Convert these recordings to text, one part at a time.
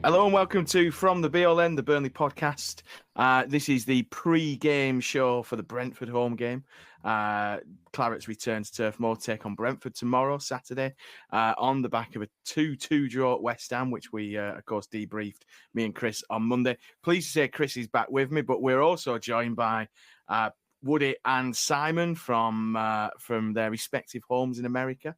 Hello and welcome to From the Be All End, the Burnley podcast. This is the pre-game show for the Brentford home game. Clarets return to Turf Moor, take on Brentford tomorrow, Saturday, on the back of a 2-2 draw at West Ham, which we, of course, debriefed, me and Chris, on Monday. Pleased to say Chris is back with me, but we're also joined by Woody and Simon from their respective homes in America.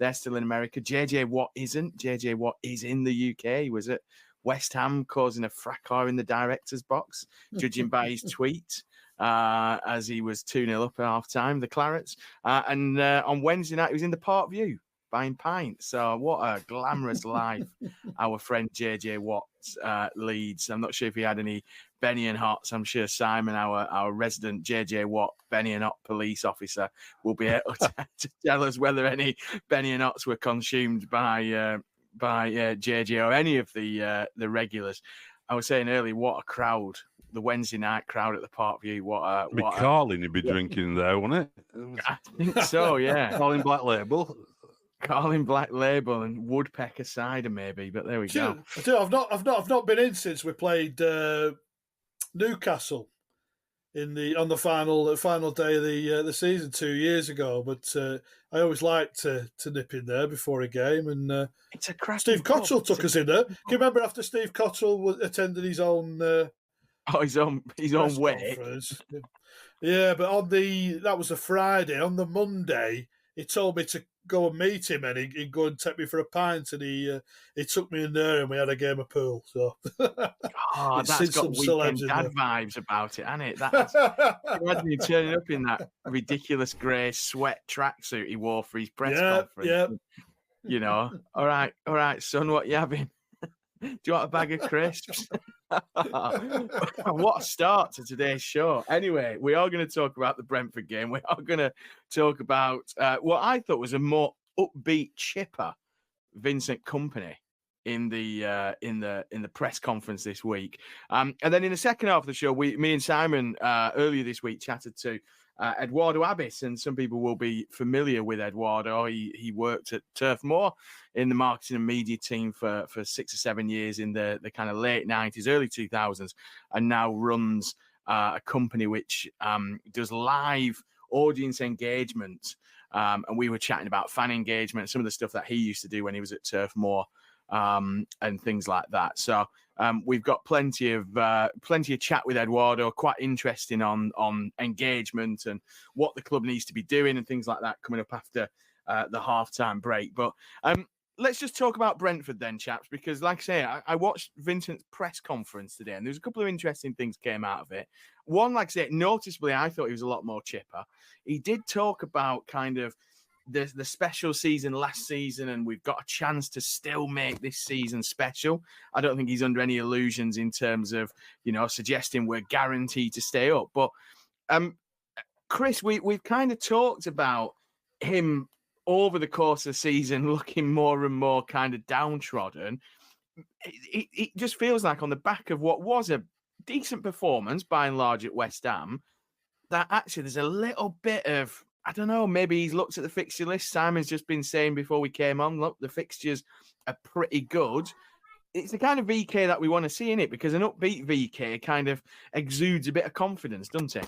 They're still in America. JJ Watt isn't. JJ Watt is in the UK. He was at West Ham causing a fracas in the director's box, judging by his tweet as he was 2-0 up at half-time, the Clarets. And on Wednesday night, he was in the Park View buying pints. So what a glamorous life our friend JJ Watt leads. I'm not sure if he had any Benny and Hots. I'm sure Simon, our resident JJ Watt Benny and Hot police officer, will be able to tell us whether any Benny and Hots were consumed by JJ or any of the regulars. I was saying earlier, what a crowd! The Wednesday night crowd at the Park View. Carling would be drinking there, wouldn't it? I think so. Yeah, Carling Black Label. Carling Black Label and Woodpecker cider, maybe. But there we go. I've not been in since we played Newcastle on the final day of the season 2 years ago. But I always like to nip in there before a game. And it's a Steve Cottrell took us in there. Can you remember after Steve Cottrell attended his own? His own way. Yeah, but that was a Friday. On the Monday, he told me to go and meet him, and he'd go and take me for a pint, and he took me in there, and we had a game of pool. So, that's got Weekend Dad vibes about it, hasn't it? Imagine you turning up in that ridiculous grey sweat tracksuit he wore for his press conference. Yeah. You know, all right, son, what you having? Do you want a bag of crisps? What a start to today's show. Anyway, we are going to talk about the Brentford game. We are going to talk about what I thought was a more upbeat, chipper Vincent Kompany in the press conference this week. And then in the second half of the show, me and Simon earlier this week chatted to Eduardo Abis, and some people will be familiar with Eduardo. He worked at Turf Moor in the marketing and media team for 6 or 7 years in the kind of late 90s, early 2000s, and now runs a company which does live audience engagement. And we were chatting about fan engagement, some of the stuff that he used to do when he was at Turf Moor, and things like that. So we've got plenty of chat with Eduardo, quite interesting on engagement and what the club needs to be doing and things like that coming up after the half-time break. But let's just talk about Brentford then, chaps, because like I say, I watched Vincent's press conference today, and there's a couple of interesting things came out of it. One, like I say, noticeably, I thought he was a lot more chipper. He did talk about kind of the special season last season, and we've got a chance to still make this season special. I don't think he's under any illusions in terms of, suggesting we're guaranteed to stay up. But Chris, we've kind of talked about him over the course of the season looking more and more kind of downtrodden. It just feels like on the back of what was a decent performance by and large at West Ham, that actually there's a little bit of, I don't know, maybe he's looked at the fixture list. Simon's just been saying before we came on, look, the fixtures are pretty good. It's the kind of VK that we want to see in it, because an upbeat VK kind of exudes a bit of confidence, doesn't it?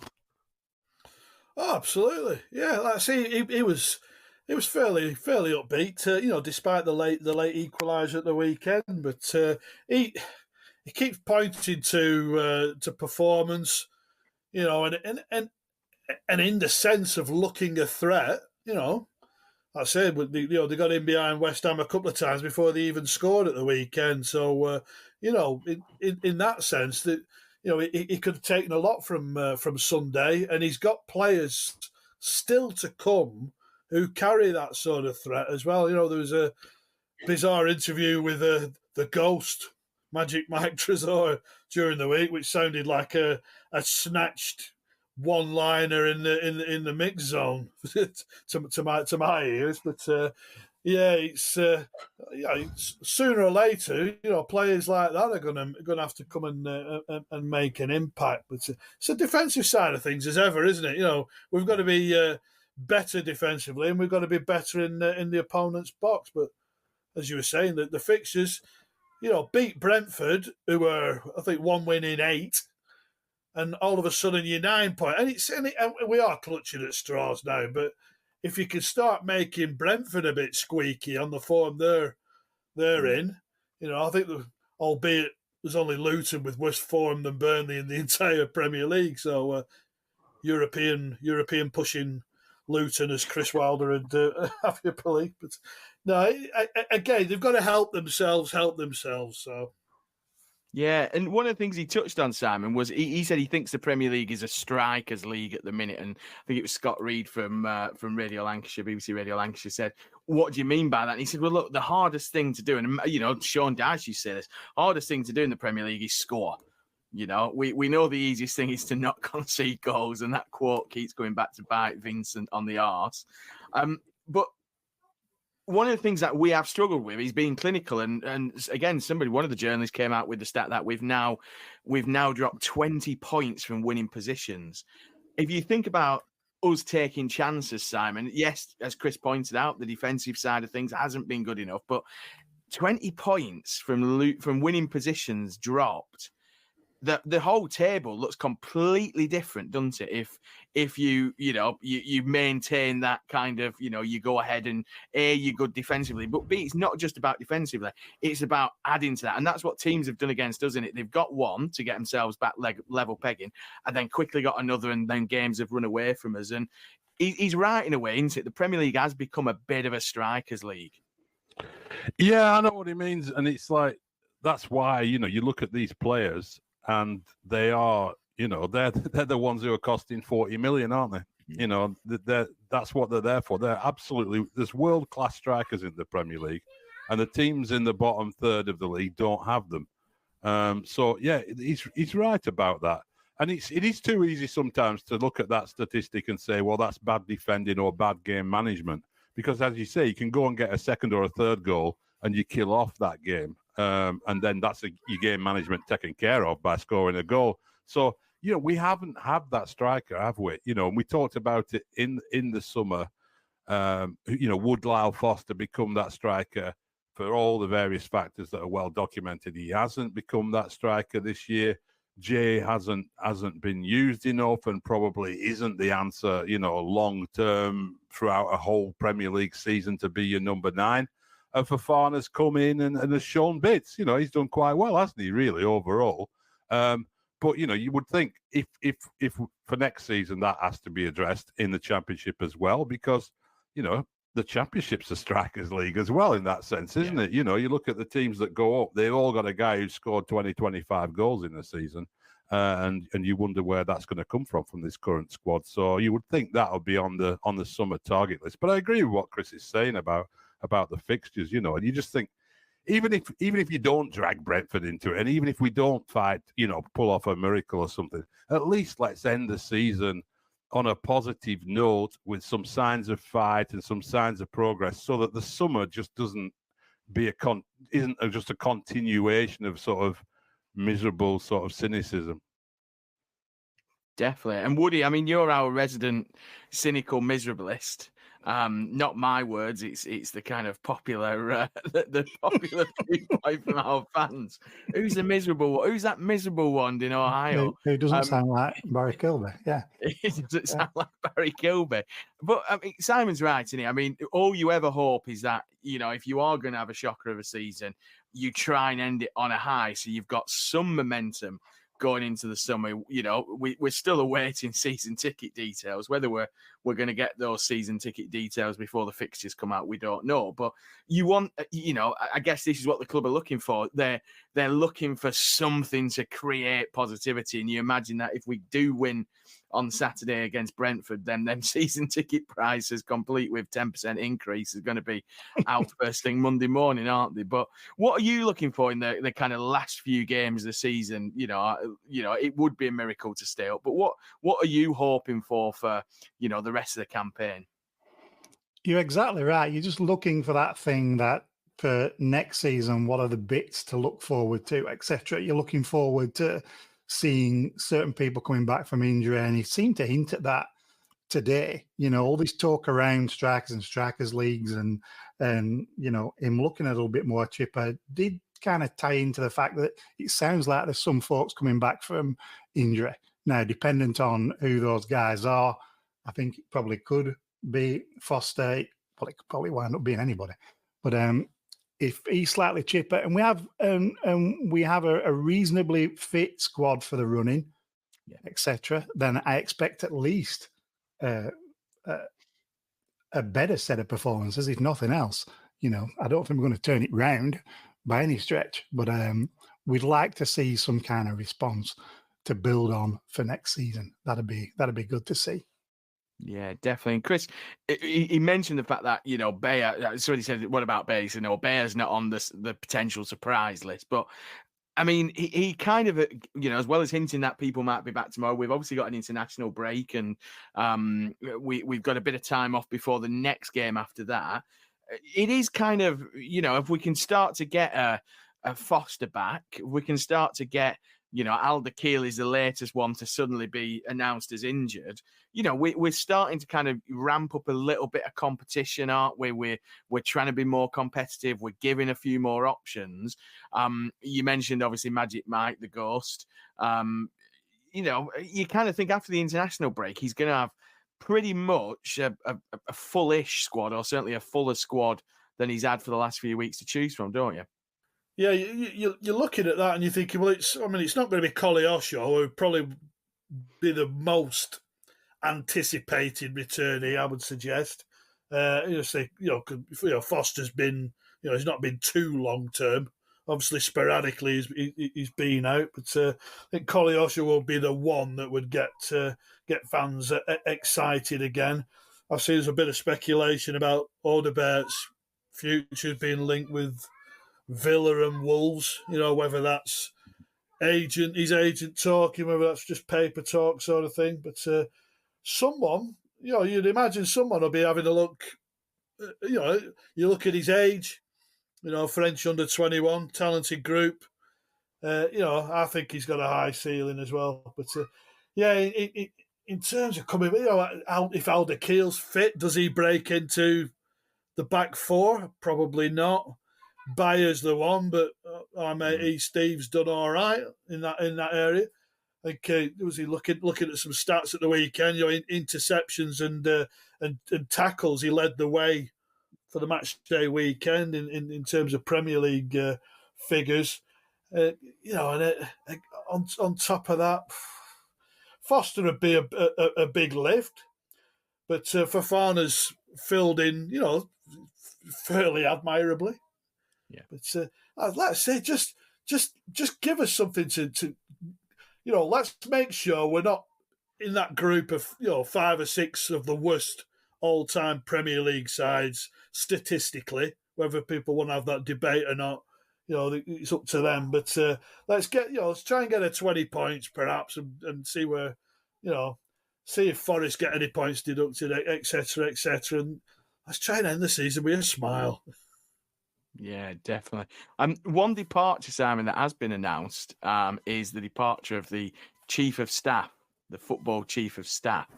Oh, absolutely. Yeah, like I see, he was fairly upbeat, despite the late equaliser at the weekend. But he keeps pointing to performance, and in the sense of looking a threat, like I said, they got in behind West Ham a couple of times before they even scored at the weekend. So, in that sense, that he could have taken a lot from Sunday, and he's got players still to come who carry that sort of threat as well. There was a bizarre interview with the ghost Magic Mike Trezor during the week, which sounded like a snatched one-liner in the mix zone to my ears. But it's sooner or later, players like that are going to have to come and make an impact. But it's a defensive side of things as ever, isn't it? We've got to be better defensively, and we've got to be better in the opponent's box. But as you were saying, that the fixtures, beat Brentford, who were, I think, 1 win in 8, and all of a sudden you're 9 points. And we are clutching at straws now, but if you could start making Brentford a bit squeaky on the form they're in, I think, albeit there's only Luton with worse form than Burnley in the entire Premier League, so European pushing Luton, as Chris Wilder and happy believe. But no, again, they've got to help themselves. So. Yeah, and one of the things he touched on, Simon, was he said he thinks the Premier League is a strikers' league at the minute, and I think it was Scott Reed from Radio Lancashire, BBC Radio Lancashire, said, "What do you mean by that?" And he said, "Well, look, the hardest thing to do, and Sean Dyche used to say this, hardest thing to do in the Premier League is score. We know the easiest thing is to not concede goals, and that quote keeps going back to bite Vincent on the arse. But one of the things that we have struggled with is being clinical. And again, one of the journalists came out with the stat that we've now dropped 20 points from winning positions. If you think about us taking chances, Simon, yes, as Chris pointed out, the defensive side of things hasn't been good enough, but 20 points from winning positions dropped. The whole table looks completely different, doesn't it? If you maintain that kind of, you go ahead and A, you're good defensively, but B, it's not just about defensively, it's about adding to that. And that's what teams have done against us, isn't it? They've got one to get themselves back level pegging, and then quickly got another, and then games have run away from us. And he's right in a way, isn't it? The Premier League has become a bit of a strikers' league. Yeah, I know what he means. And it's like, that's why, you look at these players, and they are, they're the ones who are costing 40 million, aren't they? That's what they're there for. They're absolutely, there's world-class strikers in the Premier League, and the teams in the bottom third of the league don't have them. So yeah, he's right about that. And it is too easy sometimes to look at that statistic and say, well, that's bad defending or bad game management. Because as you say, you can go and get a second or a third goal and you kill off that game. And then that's your game management taken care of by scoring a goal. So, we haven't had that striker, have we? And we talked about it in the summer. Would Lyle Foster become that striker for all the various factors that are well documented? He hasn't become that striker this year. Jay hasn't been used enough, and probably isn't the answer, long term throughout a whole Premier League season to be your number 9. And Fofana's come in and has shown bits. He's done quite well, hasn't he, really, overall? But, you would think if for next season that has to be addressed in the Championship as well, because, the Championship's a strikers' league as well in that sense, isn't it? You look at the teams that go up, they've all got a guy who scored 20, 25 goals in the season. And you wonder where that's going to come from this current squad. So you would think that would be on the summer target list. But I agree with what Chris is saying about the fixtures, and you just think, even if you don't drag Brentford into it, and even if we don't fight, pull off a miracle or something, at least let's end the season on a positive note with some signs of fight and some signs of progress, so that the summer just doesn't be isn't just a continuation of sort of miserable sort of cynicism. Definitely. And Woody, I mean, you're our resident cynical miserablist. Not my words. It's the kind of popular, the popular viewpoint from our fans. Who's that miserable one in Ohio? Who doesn't sound like Barry Kilby? Yeah, it doesn't sound like Barry Kilby. But I mean, Simon's right, isn't he? I mean, all you ever hope is that if you are going to have a shocker of a season, you try and end it on a high, so you've got some momentum going into the summer. We're still awaiting season ticket details. Whether we're going to get those season ticket details before the fixtures come out, we don't know. But you want, I guess this is what the club are looking for. They're looking for something to create positivity. And you imagine that if we do win on Saturday against Brentford, then season ticket prices, complete with 10% increase, is going to be out first thing Monday morning, aren't they? But what are you looking for in the kind of last few games of the season? It would be a miracle to stay up, but what are you hoping for the rest of the campaign? You're exactly right. You're just looking for that thing that for next season, what are the bits to look forward to, etc. You're looking forward to seeing certain people coming back from injury, and he seemed to hint at that today. All this talk around strikers and strikers leagues and him looking a little bit more chipper did kind of tie into the fact that it sounds like there's some folks coming back from injury. Now, dependent on who those guys are, I think it probably could be Foster. Well, it could probably wind up being anybody. But if he's slightly chipper, and we have a reasonably fit squad for the running, etc., then I expect at least a better set of performances, if nothing else. I don't think we're going to turn it round by any stretch, but we'd like to see some kind of response to build on for next season. That'd be good to see. Yeah, definitely. And Chris, he mentioned the fact that, Bayer, somebody said, what about Bayer? He said, no, Bayer's not on the potential surprise list. But, I mean, he kind of, as well as hinting that people might be back tomorrow, we've obviously got an international break, and we've got a bit of time off before the next game after that. It is kind of, if we can start to get a Foster back, we can start to get, Alderkeel is the latest one to suddenly be announced as injured. We're starting to kind of ramp up a little bit of competition, aren't we? We're trying to be more competitive. We're giving a few more options. You mentioned, obviously, Magic Mike, the Ghost. You kind of think after the international break, he's going to have pretty much a full-ish squad, or certainly a fuller squad than he's had for the last few weeks to choose from, don't you? Yeah, you're looking at that and you're thinking, well, it's not going to be Koleosho, who would probably be the most anticipated returnee, I would suggest. Foster's been, he's not been too long term. Obviously, sporadically he's been out, but I think Koleosho will be the one that would get fans excited again. I've seen there's a bit of speculation about Odebert's future being linked with Villa and Wolves, whether that's his agent talking, whether that's just paper talk sort of thing. But someone, you'd imagine someone will be having a look. You look at his age, French under-21, talented group. I think he's got a high ceiling as well. But in terms of coming, if Alderkeel's fit, does he break into the back four? Probably not. Bayer's the one, but our mate Steve's done all right in that area. I think was he looking at some stats at the weekend? Interceptions and tackles. He led the way for the match day weekend in terms of Premier League figures. On top of that, Foster would be a big lift, but Fofana's filled in, fairly admirably. Yeah, but I'd like to say just give us something to let's make sure we're not in that group of 5 or 6 of the worst all-time Premier League sides statistically. Whether people want to have that debate or not, it's up to them. But let's try and get 20 points perhaps, and see where, see if Forest get any points deducted, etc., etc. And let's try and end the season with a smile. Yeah, definitely. One departure, Simon, that has been announced is the departure of the chief of staff, the football chief of staff,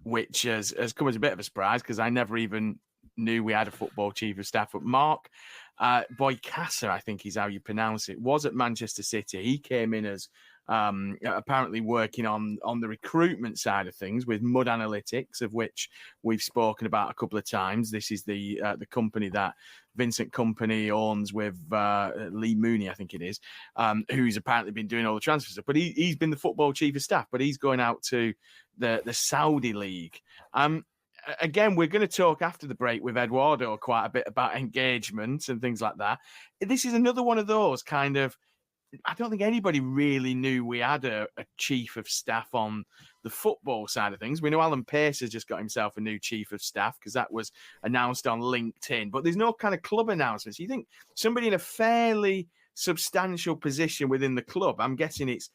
which has come as a bit of a surprise because I never even knew we had a football chief of staff. But Mark Boycassa, I think is how you pronounce it, was at Manchester City. He came in as apparently working on the recruitment side of things with Mud Analytics, of which we've spoken about a couple of times. This is the company that Vincent Kompany owns with Lee Mooney, I think it is, who's apparently been doing all the transfers. But he's been the football chief of staff, but he's going out to the Saudi League. Again, we're going to talk after the break with Eduardo quite a bit about engagement and things like that. This is another one of those kind of, I don't think anybody really knew we had a chief of staff on the football side of things. We know Alan Pace has just got himself a new chief of staff because that was announced on LinkedIn, but there's no kind of club announcements. You think somebody in a fairly substantial position within the club, I'm guessing it's,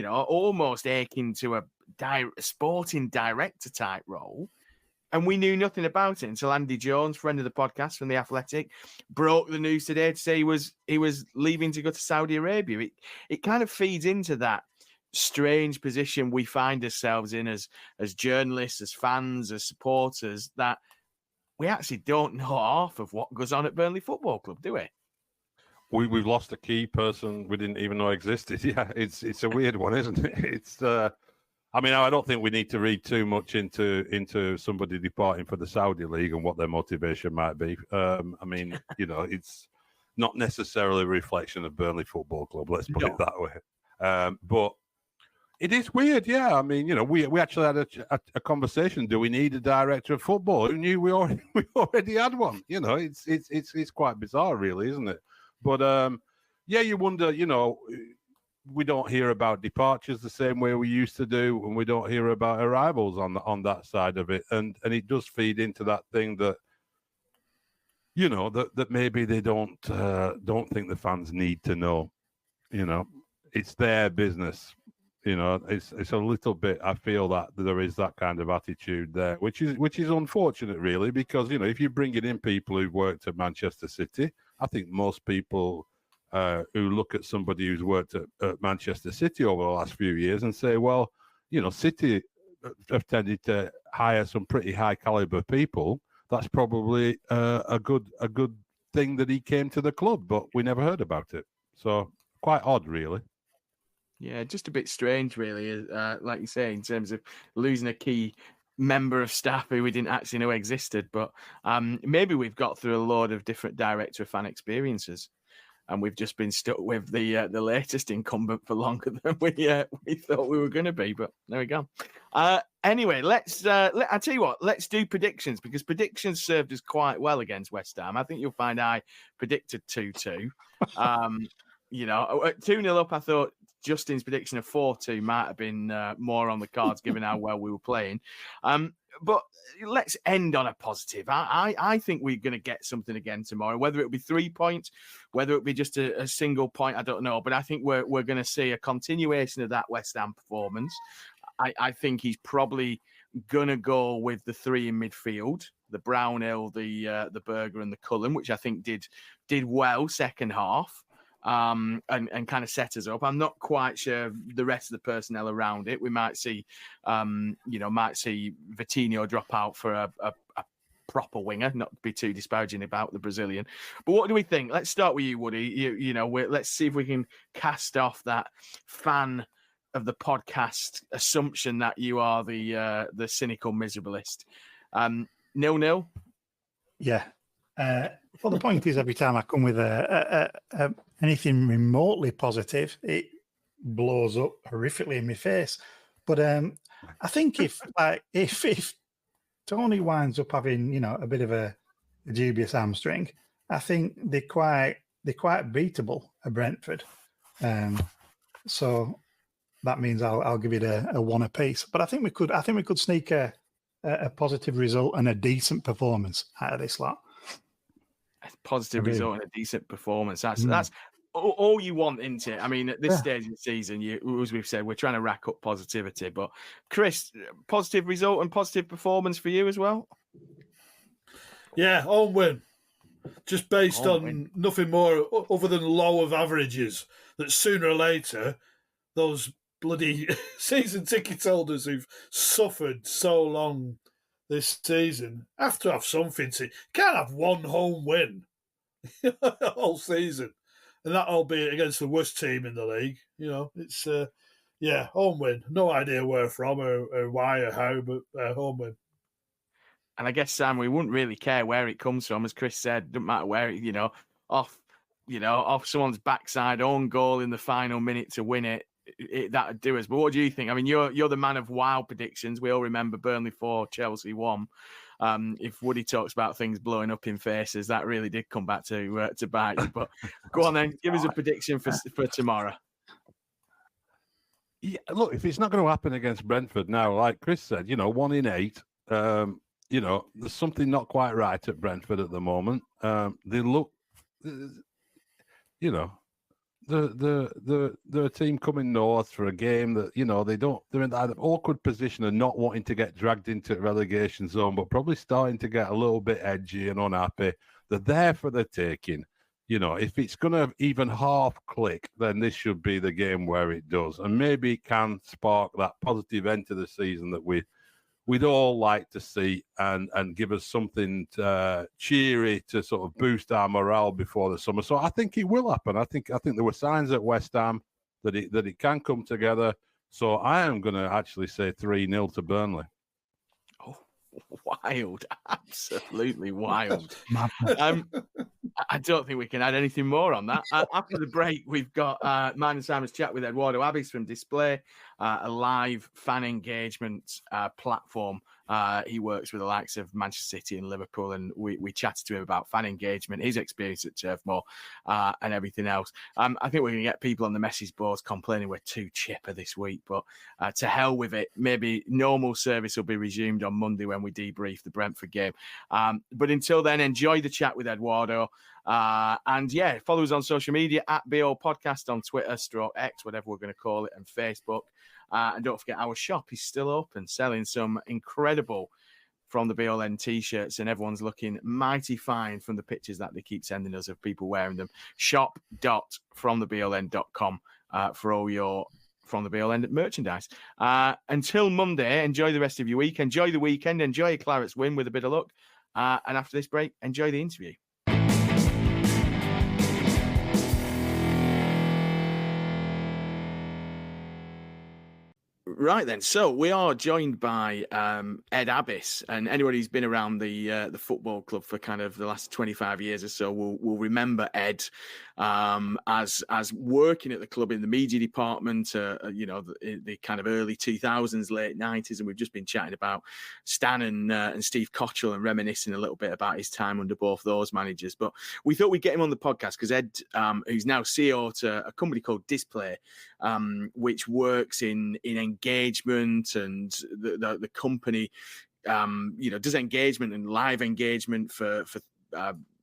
almost akin to a sporting director type role. And we knew nothing about it until Andy Jones, friend of the podcast from The Athletic, broke the news today to say he was leaving to go to Saudi Arabia. It kind of feeds into that strange position we find ourselves in as journalists, as fans, as supporters, that we actually don't know half of what goes on at Burnley Football Club, do we? We've lost a key person we didn't even know existed. Yeah, it's a weird one, isn't it? It's I don't think we need to read too much into somebody departing for the Saudi League and what their motivation might be. It's not necessarily a reflection of Burnley Football Club, let's put it that way. But it is weird, yeah. We actually had a conversation. Do we need a director of football? Who knew we already had one? It's quite bizarre, really, isn't it? But you wonder, we don't hear about departures the same way we used to do, and we don't hear about arrivals on that side of it. And it does feed into that thing that, that maybe they don't think the fans need to know. It's their business. It's a little bit. I feel that there is that kind of attitude there, which is unfortunate, really, because if you're bringing in people who've worked at Manchester City, I think most people who look at somebody who's worked at Manchester City over the last few years and say, well, City have tended to hire some pretty high caliber people. That's probably a good thing that he came to the club, but we never heard about it. So quite odd, really. Yeah, just a bit strange, really, like you say, in terms of losing a key member of staff who we didn't actually know existed. But maybe we've got through a load of different director of fan experiences, and we've just been stuck with the latest incumbent for longer than we thought we were going to be. But there we go. Anyway, I tell you what, let's do predictions, because predictions served us quite well against West Ham. I think you'll find I predicted 2-2. 2-0 up, I thought Justin's prediction of 4-2 might have been more on the cards given how well we were playing. But let's end on a positive. I think we're going to get something again tomorrow, whether it'll be 3 points, whether it'll be just a single point, I don't know. But I think we're going to see a continuation of that West Ham performance. I think he's probably going to go with the three in midfield, the Brownhill, the Berger and the Cullen, which I think did well second half. And kind of set us up. I'm not quite sure the rest of the personnel around it. We might see, Vitinho drop out for a proper winger, not to be too disparaging about the Brazilian. But what do we think? Let's start with you, Woody. Let's see if we can cast off that fan of the podcast assumption that you are the cynical miserabilist. 0-0? Yeah. Well, the point is, every time I come with anything remotely positive, it blows up horrifically in my face. But I think if Tony winds up having a bit of a dubious hamstring, I think they're quite beatable at Brentford. So that means I'll give it a 1 apiece. But I think we could sneak a positive result and a decent performance out of this lot. Positive result and a decent performance. That's all you want, isn't it? I mean, at this stage of the season, as we've said, we're trying to rack up positivity. But Chris, positive result and positive performance for you as well? Yeah, home win. Just based on nothing more other than law of averages, that sooner or later, those bloody season ticket holders who've suffered so long this season have to have something to. You can't have one home win the whole season, and that albeit against the worst team in the league. It's Yeah, home win. No idea where from or why or how, but home win. And I guess, Sam, we wouldn't really care where it comes from. As Chris said, doesn't matter where it, off someone's backside own goal in the final minute to win it. That would do us. But what do you think? I mean, you're the man of wild predictions. We all remember Burnley 4, Chelsea 1. If Woody talks about things blowing up in faces, that really did come back to bite you. But go on then, give us a prediction for tomorrow. Yeah, look, if it's not going to happen against Brentford now, like Chris said, 1 in 8, there's something not quite right at Brentford at the moment. They look, they're a team coming north for a game that, they're in that awkward position of not wanting to get dragged into relegation zone, but probably starting to get a little bit edgy and unhappy. They're there for the taking. If it's going to even half click, then this should be the game where it does. And maybe it can spark that positive end to the season that we'd all like to see and give us something cheery to sort of boost our morale before the summer. So I think it will happen. I think there were signs at West Ham that it can come together. So I am going to actually say 3-0 to Burnley. Oh, wild. Absolutely wild. I don't think we can add anything more on that. After the break, we've got mine and Simon's chat with Ed Abis from Dizplai, a live fan engagement platform. He works with the likes of Manchester City and Liverpool, and we chatted to him about fan engagement, his experience at Turf Moor, and everything else. I think we're going to get people on the message boards complaining we're too chipper this week, but to hell with it. Maybe normal service will be resumed on Monday when we debrief the Brentford game. But until then, enjoy the chat with Eduardo. And yeah, follow us on social media at BO Podcast on Twitter, /X, whatever we're going to call it, and Facebook. And don't forget, our shop is still open, selling some incredible From the BLN t-shirts, and everyone's looking mighty fine from the pictures that they keep sending us of people wearing them. Shop.fromthebln.com for all your From the BLN merchandise. Until Monday, enjoy the rest of your week. Enjoy the weekend. Enjoy a Clarets win with a bit of luck. And after this break, enjoy the interview. Right then, so we are joined by Ed Abis, and anybody who's been around the football club for kind of the last 25 years or so will remember Ed as working at the club in the media department, the kind of early 2000s, late 90s, and we've just been chatting about Stan and Steve Cottrell and reminiscing a little bit about his time under both those managers. But we thought we'd get him on the podcast because Ed, who's now CEO to a company called Dizplai, which works in engagement, and the company does engagement and live engagement for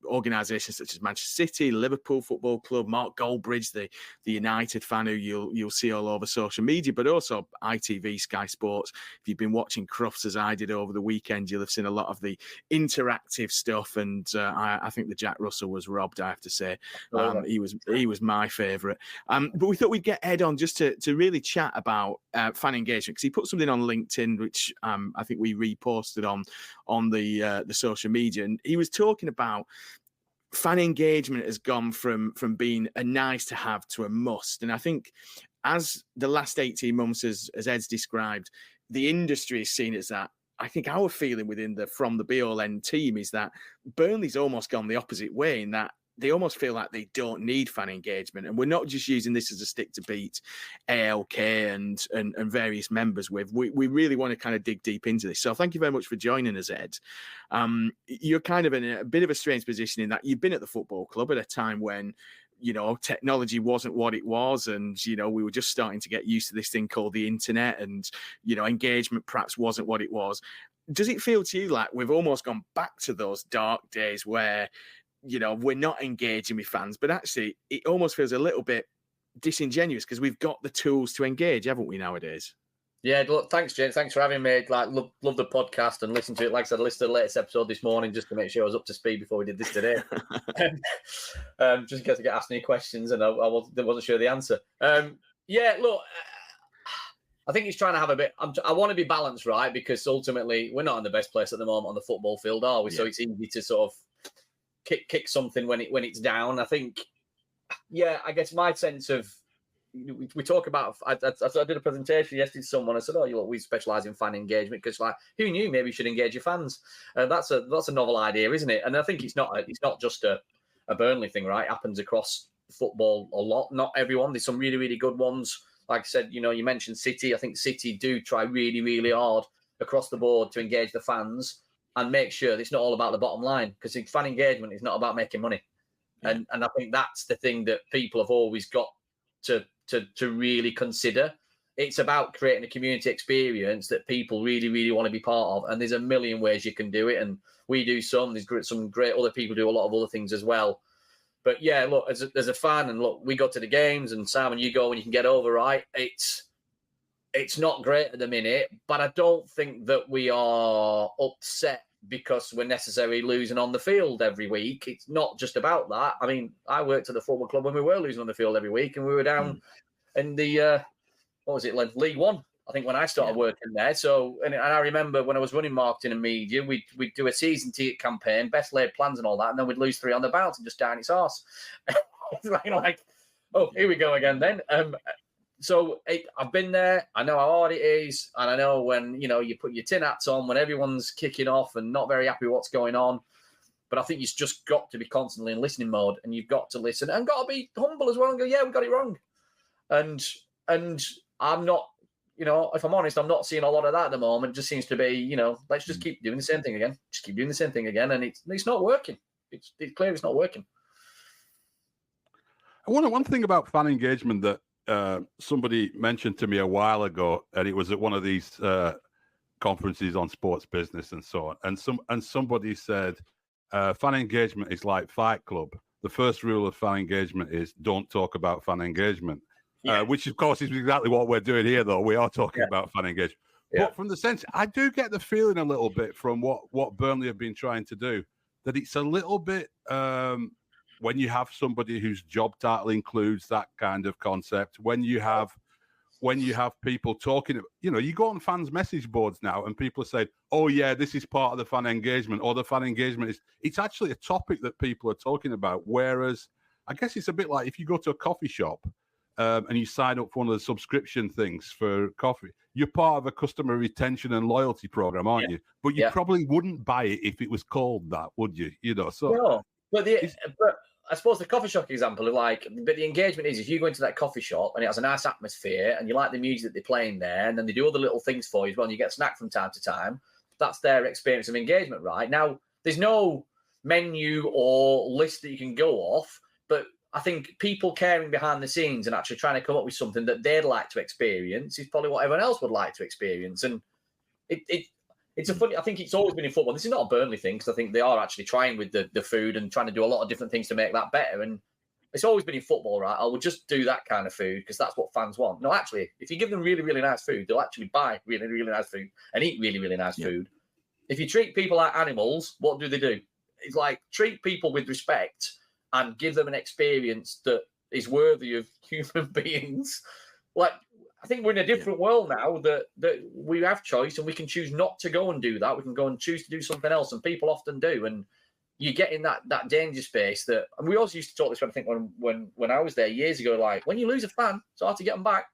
organisations such as Manchester City, Liverpool Football Club, Mark Goldbridge, the United fan who you'll see all over social media, but also ITV, Sky Sports. If you've been watching Crufts as I did over the weekend, you'll have seen a lot of the interactive stuff, and I think the Jack Russell was robbed, I have to say. He was my favourite. But we thought we'd get Ed on just to really chat about fan engagement, because he put something on LinkedIn, which I think we reposted on the social media, and he was talking about fan engagement has gone from being a nice to have to a must. And I think as the last 18 months, as Ed's described, the industry is seen as that. I think our feeling within the From the BLN team is that Burnley's almost gone the opposite way, in that they almost feel like they don't need fan engagement. And we're not just using this as a stick to beat ALK and various members with. We really want to kind of dig deep into this. So thank you very much for joining us, Ed. You're kind of in a bit of a strange position in that you've been at the football club at a time when, technology wasn't what it was. And, we were just starting to get used to this thing called the internet, and, engagement perhaps wasn't what it was. Does it feel to you like we've almost gone back to those dark days where, we're not engaging with fans, but actually it almost feels a little bit disingenuous because we've got the tools to engage, haven't we, nowadays? Yeah, look, thanks, James. Thanks for having me. Love the podcast and listen to it. Like I said, I listened to the latest episode this morning just to make sure I was up to speed before we did this today. Just in case I get asked any questions and I wasn't sure the answer. Look, I think he's trying to have a bit. I want to be balanced, right? Because ultimately, we're not in the best place at the moment on the football field, are we? Yeah. So it's easy to sort of kick something when it's down. I think, I guess my sense of we talk about. I did a presentation yesterday to someone. I said, "Oh, look, we specialise in fan engagement because, like, who knew? Maybe you should engage your fans." That's a novel idea, isn't it? And I think it's not just a Burnley thing, right? It happens across football a lot. Not everyone. There's some really, really good ones. Like I said, you mentioned City. I think City do try really, really hard across the board to engage the fans and make sure that it's not all about the bottom line, because fan engagement is not about making money. Yeah. And I think that's the thing that people have always got to really consider. It's about creating a community experience that people really, really want to be part of. And there's a million ways you can do it. And we do some. There's some great other people do a lot of other things as well. But yeah, look, as a fan, and look, we go to the games, and Simon, you go when you can get over, right? It's not great at the minute, but I don't think that we are upset because we're necessarily losing on the field every week. It's not just about that. I mean, I worked at the football club when we were losing on the field every week, and we were down in the League One, I think, when I started working there. So, and I remember when I was running marketing and media, we'd do a season ticket campaign, best laid plans and all that, and then we'd lose 3 on the bounce and just down its arse. It's like, oh, here we go again then. So I've been there. I know how hard it is, and I know when you put your tin hats on when everyone's kicking off and not very happy with what's going on. But I think you've just got to be constantly in listening mode, and you've got to listen and got to be humble as well and go, yeah, we got it wrong. And I'm not, if I'm honest, I'm not seeing a lot of that at the moment. It just seems to be, let's just keep doing the same thing again. Just keep doing the same thing again, and it's not working. It's clear it's not working. One thing about fan engagement that somebody mentioned to me a while ago, and it was at one of these conferences on sports business and so on. And somebody said, fan engagement is like Fight Club. The first rule of fan engagement is don't talk about fan engagement, which of course is exactly what we're doing here, though. We are talking about fan engagement. Yeah. But from the sense, I do get the feeling a little bit from what Burnley have been trying to do, that it's a little bit, when you have somebody whose job title includes that kind of concept, when you have people talking, you go on fans' message boards now and people are saying, oh yeah, this is part of the fan engagement, or the fan engagement it's actually a topic that people are talking about. Whereas I guess it's a bit like if you go to a coffee shop and you sign up for one of the subscription things for coffee, you're part of a customer retention and loyalty program, aren't you? But you probably wouldn't buy it if it was called that, would you? So no. But I suppose the coffee shop example of but the engagement is if you go into that coffee shop and it has a nice atmosphere and you like the music that they're playing there, and then they do other little things for you as well, and you get a snack from time to time, that's their experience of engagement, right? Now, there's no menu or list that you can go off, but I think people caring behind the scenes and actually trying to come up with something that they'd like to experience is probably what everyone else would like to experience. And it's a funny. I think it's always been in football. This is not a Burnley thing, because I think they are actually trying with the food and trying to do a lot of different things to make that better. And it's always been in football, right? I would just do that kind of food because that's what fans want. No, actually, if you give them really, really nice food, they'll actually buy really, really nice food and eat really, really nice food. If you treat people like animals, what do? It's like treat people with respect and give them an experience that is worthy of human beings. Like, I think we're in a different world now that we have choice and we can choose not to go and do that. We can go and choose to do something else, and people often do. And you get in that danger space that, and we also used to talk this, I think, when I was there years ago, like when you lose a fan, it's hard to get them back.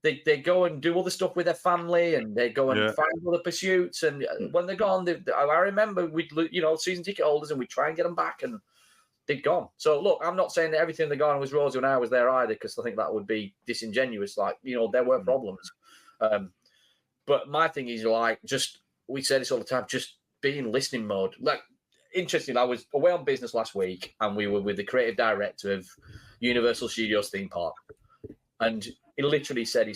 They go and do other stuff with their family, and they go and find other pursuits. And when they're gone, I remember we'd, season ticket holders, and we'd try and get them back, and they'd gone. So look, I'm not saying that everything they'd gone was rosy when I was there either, because I think that would be disingenuous. Like, there were problems. But my thing is, we say this all the time, just be in listening mode. Like, interestingly, I was away on business last week, and we were with the creative director of Universal Studios theme park. And he literally said,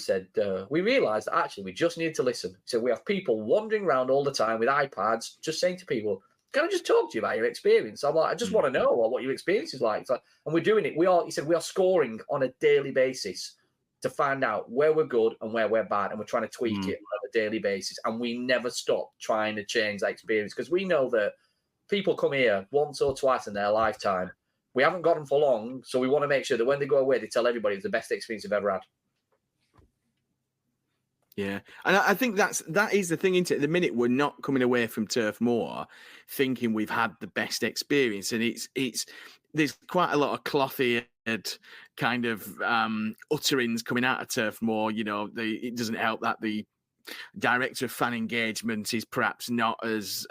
we realised that actually we just needed to listen. He said, we have people wandering around all the time with iPads, just saying to people, can I just talk to you about your experience? I'm like, I just want to know what your experience is like. And we're doing it. He said, we are scoring on a daily basis to find out where we're good and where we're bad. And we're trying to tweak it on a daily basis. And we never stop trying to change that experience, because we know that people come here once or twice in their lifetime. We haven't got them for long. So we want to make sure that when they go away, they tell everybody it's the best experience they've ever had. Yeah, and I think that is the thing, isn't it? At the minute, we're not coming away from Turf Moor thinking we've had the best experience, and it's there's quite a lot of cloth here kind of utterings coming out of Turf Moor. It doesn't help that the director of fan engagement is perhaps not as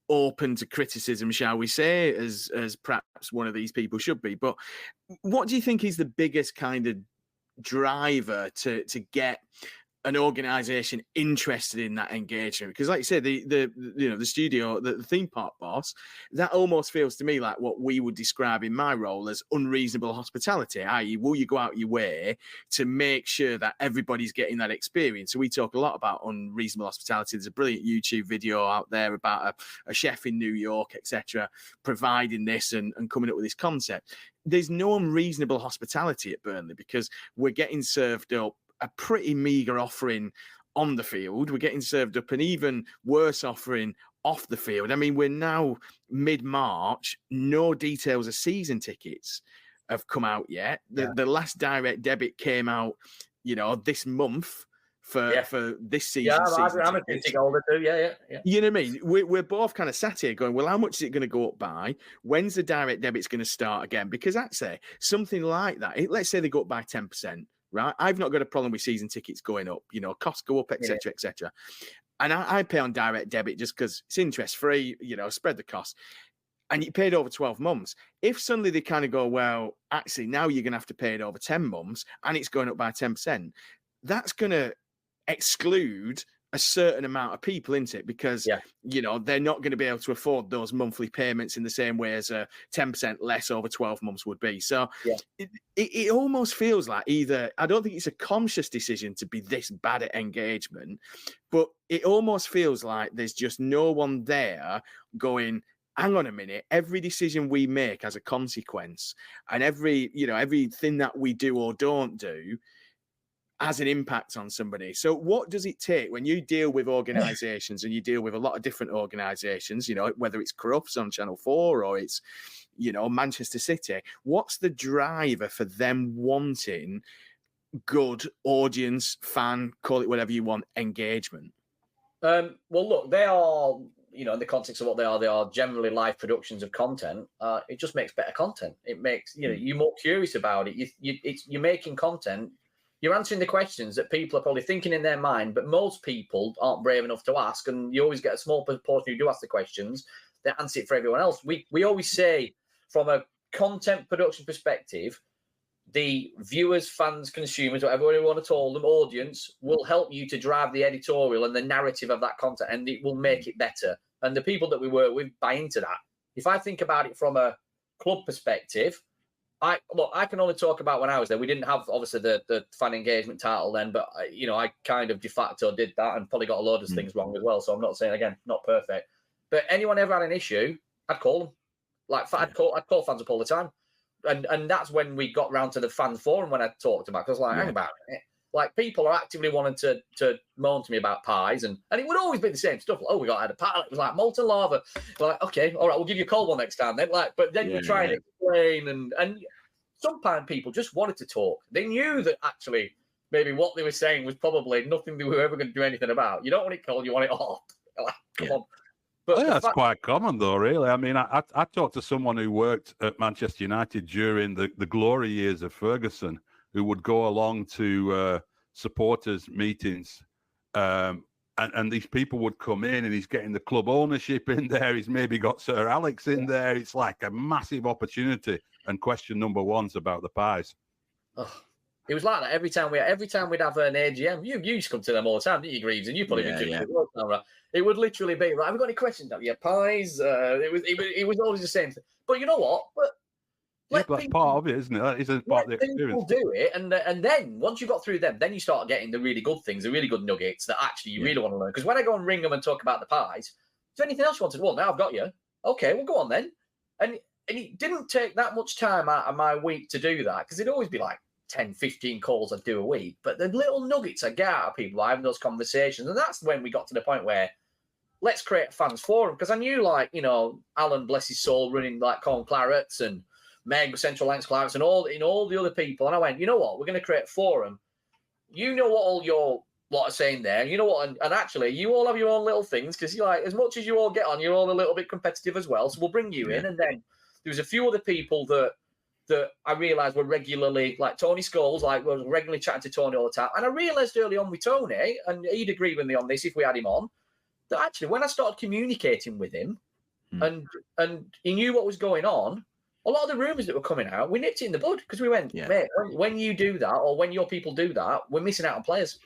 open to criticism, shall we say, as perhaps one of these people should be. But what do you think is the biggest kind of driver to get an organisation interested in that engagement? Because, like you said, the studio, the theme park boss, that almost feels to me like what we would describe in my role as unreasonable hospitality. I.e., will you go out your way to make sure that everybody's getting that experience? So we talk a lot about unreasonable hospitality. There's a brilliant YouTube video out there about a chef in New York, etc., providing this and coming up with this concept. There's no unreasonable hospitality at Burnley because we're getting served up a pretty meagre offering on the field. We're getting served up an even worse offering off the field. I mean, we're now mid-March. No details of season tickets have come out yet. The last direct debit came out, this month for this season. Yeah, I'm a ticket holder too. Yeah. You know what I mean? We're both kind of sat here going, well, how much is it going to go up by? When's the direct debit's going to start again? Because I'd say something like that. Let's say they go up by 10%. Right, I've not got a problem with season tickets going up. Costs go up, etc., etc. And I pay on direct debit just because it's interest free. Spread the cost, and you paid over 12 months. If suddenly they kind of go, well, actually now you're going to have to pay it over 10 months, and it's going up by 10%, that's going to exclude a certain amount of people, isn't it? Because they're not going to be able to afford those monthly payments in the same way as a 10% less over 12 months would be. So it almost feels like either, I don't think it's a conscious decision to be this bad at engagement, but it almost feels like there's just no one there going, hang on a minute, every decision we make has a consequence, and everything that we do or don't do has an impact on somebody. So what does it take when you deal with organisations, and you deal with a lot of different organisations, whether it's Crufts on Channel 4 or it's, Manchester City, what's the driver for them wanting good audience, fan, call it whatever you want, engagement? Well, look, they are, in the context of what they are generally live productions of content. It just makes better content. It makes, you're more curious about it. You're making content. You're answering the questions that people are probably thinking in their mind, but most people aren't brave enough to ask. And you always get a small proportion who do ask the questions that answer it for everyone else. We always say, from a content production perspective, the viewers, fans, consumers, whatever you want to call them, audience, will help you to drive the editorial and the narrative of that content, and it will make it better. And the people that we work with buy into that. If I think about it from a club perspective, I can only talk about when I was there. We didn't have, obviously, the fan engagement title then, but I kind of de facto did that and probably got a load of things wrong as well. So I'm not saying, again, not perfect. But anyone ever had an issue, I'd call them. I'd call fans up all the time, and that's when we got round to the fan forum when I talked about. Because hang about it. People are actively wanting to moan to me about pies, and it would always be the same stuff. We had a pie. It was like molten lava. Okay, all right, we'll give you a cold one next time then. But then you try and explain, and sometimes people just wanted to talk. They knew that actually maybe what they were saying was probably nothing they were ever going to do anything about. You don't want it cold, you want it hot. Come on. But that's quite common, though, really. I mean, I talked to someone who worked at Manchester United during the glory years of Ferguson, who would go along to supporters meetings, and these people would come in, and he's getting the club ownership in there. He's maybe got Sir Alex in there. It's like a massive opportunity. And question number one's about the pies. It was like that every time we'd have an AGM. You used to come to them all the time, didn't you, Greaves? And you probably it would literally be, right, have we got any questions? Yeah, pies. It was always the same thing. But you know what? But that's part of it, isn't it? That is part of the experience. People do it, and then once you got through them, then you start getting the really good things, the really good nuggets that actually you really want to learn. Because when I go and ring them and talk about the pies, is there anything else you wanted? Well, now I've got you. Okay, well, go on then. And it didn't take that much time out of my week to do that, because it'd always be like 10, 15 calls I'd do a week. But the little nuggets I get out of people having those conversations, and that's when we got to the point where let's create a fans forum. Because I knew, Alan, bless his soul, running Clarets, and Meg, Central Lines Clarets, and all the other people. And I went, you know what? We're going to create a forum. You know what all your lot are saying there. You know what? And actually, you all have your own little things, because as much as you all get on, you're all a little bit competitive as well. So we'll bring you in. And then there was a few other people that that I realised were regularly, like Tony Scholes, like was regularly chatting to Tony all the time. And I realised early on with Tony, and he'd agree with me on this if we had him on, that actually when I started communicating with him and he knew what was going on, a lot of the rumours that were coming out, we nipped it in the bud because we went, mate, when you do that or when your people do that, we're missing out on players.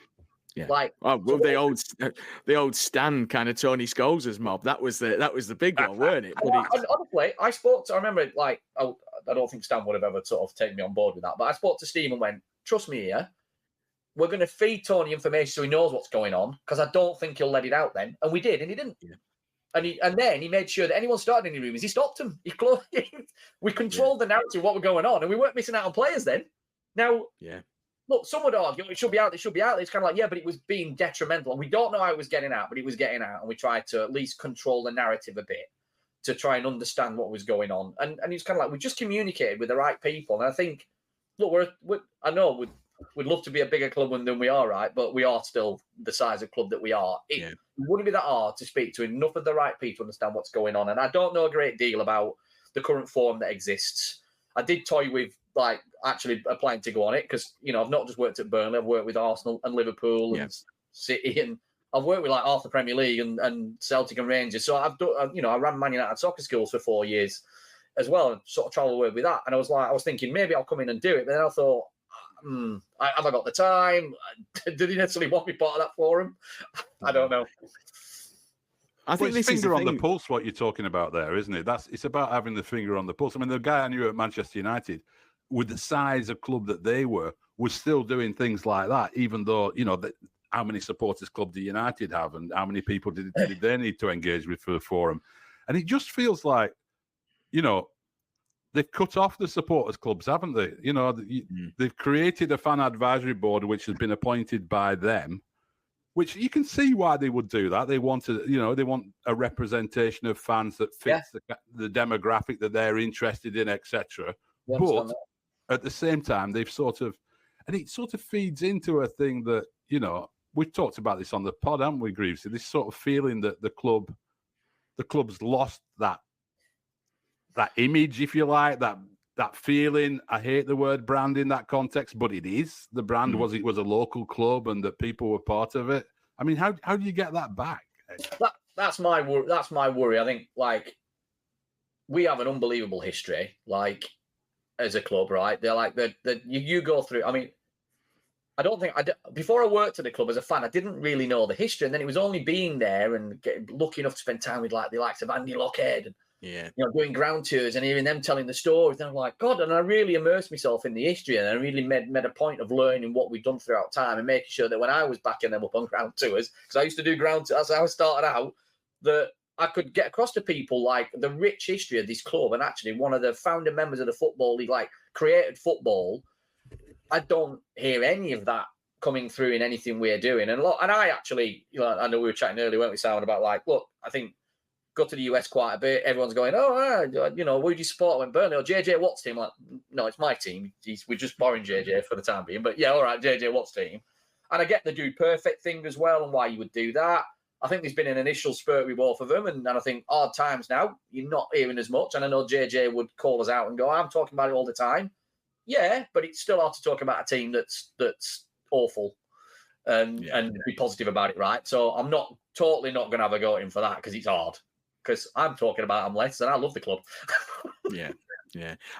Yeah. Like, the old Stan kind of Tony Scholes' mob. That was the big one, weren't it? But honestly, I remember, like, I don't think Stan would have ever sort of taken me on board with that. But I spoke to Steve and went, trust me here, we're going to feed Tony information so he knows what's going on because I don't think he'll let it out then. And we did, and he didn't. Yeah. And then he made sure that anyone started any rumours, he stopped them. He closed. We controlled the narrative of what was going on, and we weren't missing out on players then. Now, look, some would argue it should be out. It should be out. It's kind of like, but it was being detrimental. We don't know how it was getting out, but it was getting out, and we tried to at least control the narrative a bit to try and understand what was going on. And it's kind of like we just communicated with the right people. And I think, look, I know we'd love to be a bigger club than we are, right? But we are still the size of club that we are. It wouldn't be that hard to speak to enough of the right people to understand what's going on. And I don't know a great deal about the current form that exists. I did toy with, like, actually applying to go on it because, I've not just worked at Burnley. I've worked with Arsenal and Liverpool and City, and I've worked with, like, half the Premier League and Celtic and Rangers. So I've done, I ran Man United soccer schools for 4 years as well and sort of travel with that. And I was thinking maybe I'll come in and do it. But then I thought, have I got the time? Did he necessarily want me part of that forum? I don't know. I think this finger on the pulse, what you're talking about there, isn't it? It's about having the finger on the pulse. I mean, the guy I knew at Manchester United, with the size of club that they were, was still doing things like that, even though, how many supporters club do United have and how many people did they need to engage with for the forum? And it just feels like, they've cut off the supporters clubs, haven't they? They've created a fan advisory board, which has been appointed by them, which you can see why they would do that. They want they want a representation of fans that fits the demographic that they're interested in, etc. But at the same time, they've it sort of feeds into a thing that, we've talked about this on the pod, haven't we, Greaves? This sort of feeling that the club's lost that image, if you like, that feeling. I hate the word brand in that context, but it is. The brand was a local club and that people were part of it. I mean, how do you get that back? That's my worry. I think, like, we have an unbelievable history, like, as a club, right? They're like you go through. I mean, I don't think before I worked at the club as a fan, I didn't really know the history, and then it was only being there and lucky enough to spend time with, like, the likes of Andy Lockhead and doing ground tours and hearing them telling the stories. And I'm like, God, and I really immersed myself in the history, and I really made a point of learning what we've done throughout time and making sure that when I was backing them up on ground tours, because I used to do ground tours, that's how I started out, that I could get across to people, like, the rich history of this club. And actually one of the founding members of the Football League, like, created football. I don't hear any of that coming through in anything we're doing. And I actually, I know we were chatting earlier, weren't we, Simon, about, like, look, I think go to the US quite a bit. Everyone's going, who do you support when Burnley or JJ Watt's team? Like, no, it's my team. We're just borrowing JJ for the time being. But yeah, all right, JJ Watt's team. And I get the dude perfect thing as well and why you would do that. I think there's been an initial spurt with both of them. And I think hard times now, you're not hearing as much. And I know JJ would call us out and go, I'm talking about it all the time. Yeah, but it's still hard to talk about a team that's awful and be positive about it, right? So I'm not going to have a go at him for that because it's hard. Because I'm talking about them less, and I love the club. Yeah.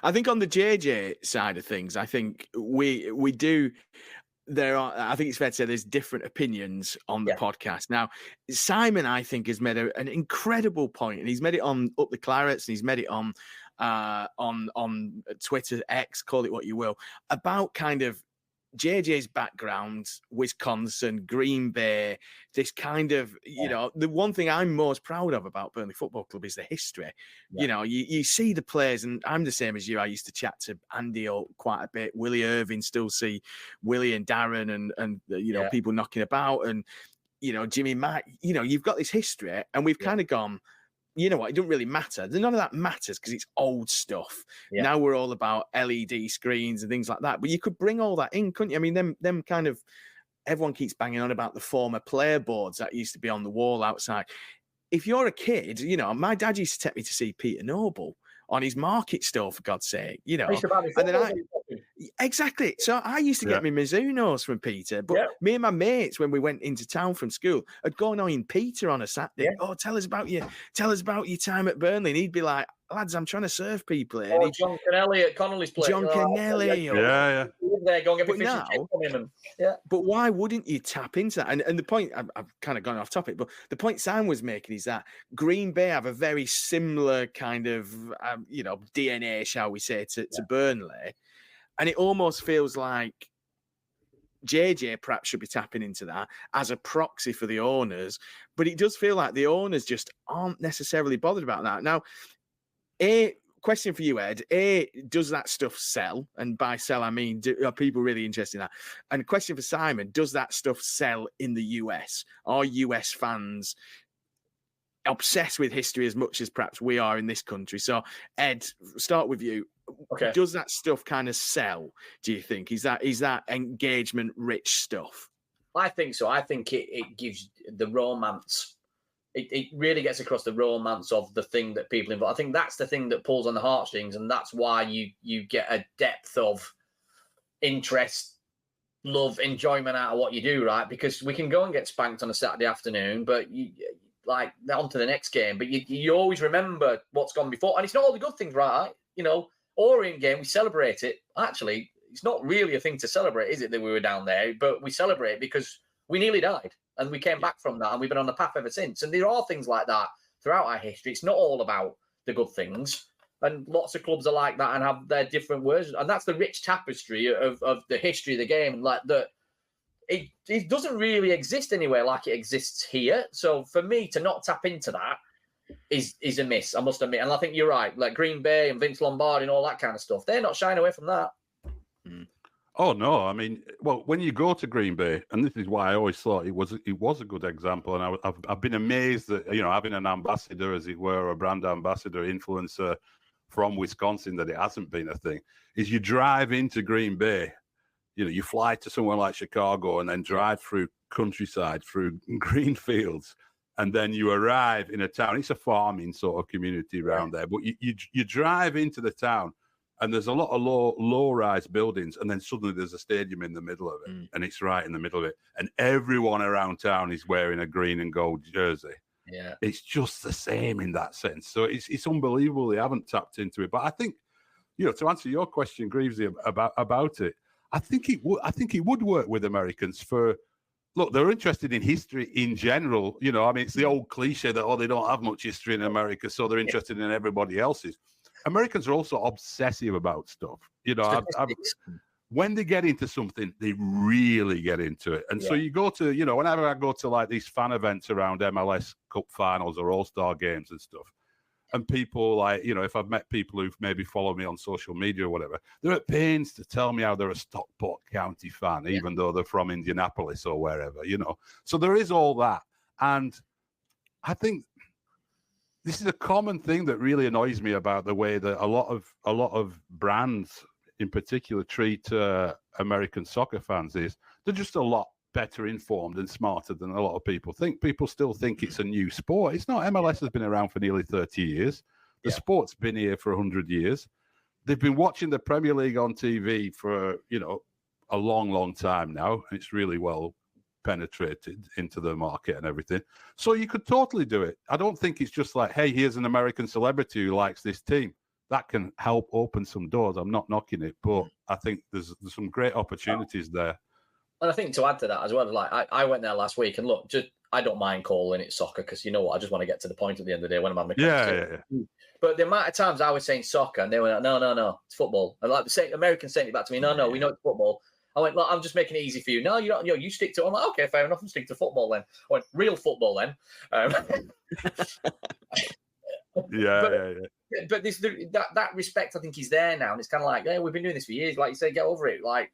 I think on the JJ side of things, I think we do. I think it's fair to say there's different opinions on the podcast. Now, Simon, I think, has made an incredible point, and he's made it on Up the Clarets, and he's made it on Twitter, X, call it what you will, about kind of JJ's background, Wisconsin, Green Bay, this kind of, the one thing I'm most proud of about Burnley Football Club is the history. Yeah. You see the players, and I'm the same as you. I used to chat to Andy quite a bit, Willie Irving, still see Willie and Darren and people knocking about, and, Jimmy Mack, you've got this history, and we've kind of gone, you know what, it doesn't really matter. None of that matters because it's old stuff. Yeah. Now we're all about LED screens and things like that. But you could bring all that in, couldn't you? I mean, them kind of, everyone keeps banging on about the former player boards that used to be on the wall outside. If you're a kid, my dad used to take me to see Peter Noble. on his market store, for God's sake, you know. I used to buy my And then footballs. exactly. So I used to get my Mizunos from Peter, but me and my mates, when we went into town from school, had gone on Peter on a Saturday. Oh, tell us about your time at Burnley. And he'd be like, lads, I'm trying to serve people here. Oh, John Kennelly at Connolly's place. John Kennelly. Yeah. There, go and get But me fish and chips from him. But why wouldn't you tap into that? And the point, I've kind of gone off topic, but the point Sam was making is that Green Bay have a very similar kind of, DNA, shall we say, to Burnley. And it almost feels like JJ perhaps should be tapping into that as a proxy for the owners. But it does feel like the owners just aren't necessarily bothered about that. Now, question for you, Ed. Does that stuff sell? And by sell, I mean, are people really interested in that? And question for Simon, does that stuff sell in the US? Are US fans obsessed with history as much as perhaps we are in this country? So, Ed, start with you. Okay. Does that stuff kind of sell, do you think? Is that engagement-rich stuff? I think so. I think it gives the romance. It really gets across the romance of the thing that people involve. I think that's the thing that pulls on the heartstrings, and that's why you get a depth of interest, love, enjoyment out of what you do, right? Because we can go and get spanked on a Saturday afternoon, but on to the next game. But you always remember what's gone before, and it's not all the good things, right? You know, Orient game, we celebrate it. Actually, it's not really a thing to celebrate, is it, that we were down there? But we celebrate because we nearly died. And we came back from that, and we've been on the path ever since. And there are things like that throughout our history. It's not all about the good things. And lots of clubs are like that and have their different versions. And that's the rich tapestry of the history of the game. And like that, it doesn't really exist anywhere like it exists here. So for me to not tap into that is a miss, I must admit. And I think you're right. Like Green Bay and Vince Lombardi and all that kind of stuff, they're not shying away from that. Oh no! I mean, well, when you go to Green Bay, and this is why I always thought it was a good example, and I've been amazed that having an ambassador, as it were, a brand ambassador, influencer from Wisconsin, that it hasn't been a thing. Is you drive into Green Bay, you fly to somewhere like Chicago, and then drive through countryside, through green fields, and then you arrive in a town. It's a farming sort of community around there, but you drive into the town. And there's a lot of low-rise buildings, and then suddenly there's a stadium in the middle of it, and it's right in the middle of it. And everyone around town is wearing a green and gold jersey. Yeah, it's just the same in that sense. So it's unbelievable they haven't tapped into it. But I think, to answer your question, Greavesy, about it, I think it would work with Americans look, they're interested in history in general. It's the old cliche that they don't have much history in America, so they're interested in everybody else's. Americans are also obsessive about stuff. When they get into something, they really get into it. And so you go to, whenever I go to like these fan events around MLS Cup finals or All-Star games and stuff, and people like, if I've met people who've maybe followed me on social media or whatever, they're at pains to tell me how they're a Stockport County fan, even though they're from Indianapolis or wherever, So there is all that. And I think this is a common thing that really annoys me about the way that a lot of brands in particular treat American soccer fans is they're just a lot better informed and smarter than a lot of people think. People still think it's a new sport. It's not. MLS has been around for nearly 30 years. The sport's been here for 100 years. They've been watching the Premier League on TV for, a long, long time now. And it's really well penetrated into the market and everything. So you could totally do it. I don't think it's just like, hey, here's an American celebrity who likes this team. That can help open some doors. I'm not knocking it, but I think there's some great opportunities there. And I think to add to that as well, like I went there last week, and look, I don't mind calling it soccer because you know what, I just want to get to the point at the end of the day when I'm having a conversation. But the amount of times I was saying soccer, and they were like, no, it's football. And like the Americans saying it back to me, no, we know it's football. I went, look, I'm just making it easy for you. No, you don't. You stick to it. I'm like, okay, fair enough. I'm stick to football then. I went, real football then. But this that respect, I think, is there now, and it's kind of like, yeah, we've been doing this for years. Like you say, get over it. Like,